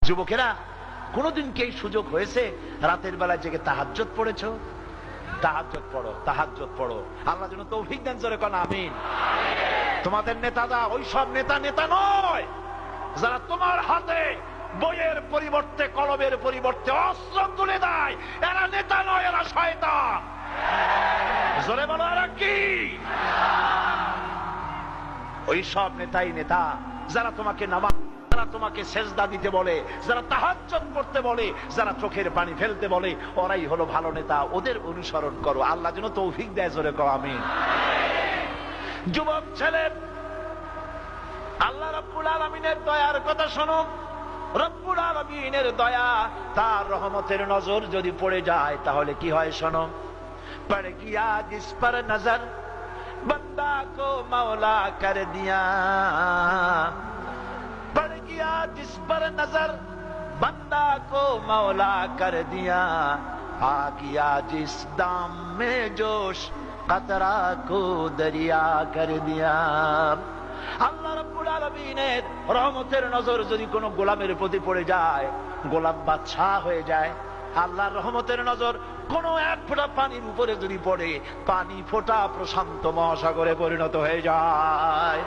যুবকেরা, কোনদিন কি এই সুযোগ হয়েছে রাতের বেলা জেগে তাহাজ্জুদ পড়েছো? তাহাজ্জুদ পড়ো, তাহাজ্জুদ পড়ো। আল্লাহ যেন তৌফিক দেন, জোরে কোন আমিন। তোমাদের নেতারা ওই সব নেতা নেতা নয় যারা তোমার হাতে বইয়ের পরিবর্তে কলমের পরিবর্তে অস্ত্র তুলে দেয়। এরা নেতা নয়, এরা শয়তান। জোরে বলো, এরা কি? ওই সব নেতাই নেতা যারা তোমাকে নামাজ, যারা তোমাকে সেজদা দিতে বলে, যারা তাহাজ্জুদ পড়তে বলে, যারা চোখের পানি ফেলতে বলে, ওরাই হলো ভালো নেতা। ওদের অনুসরণ করো। আল্লাহ যেন তৌফিক দেয়, জোরে কও আমিন। যুবক ছেলে, আল্লাহ রাব্বুল আলামিনের দয়ার কথা শোনো। রব্বুল আলামিনের দয়া, তার রহমতের নজর যদি পড়ে যায় তাহলে কি হয় শোনো। পড় গিয়া জিস পর নজর बंदा को मौला कर दिया, पड़ गया जिस पर नजर बंदा को मौला कर दिया, आ गया जिस दाम में जोश कतरा को दरिया कर दिया। আল্লাহ রাব্বুল আলামিনের রহমতের নজর যদি কোনো গোলামের প্রতি পড়ে যায়, গোলাম বাদশা হয়ে যায়। আল্লাহর রহমতের নজর কোন এক ফোঁটা পানির উপরে যদি পড়ে, পানি ফোঁটা প্রশান্ত মহাসাগরে পরিণত হয়ে যায়।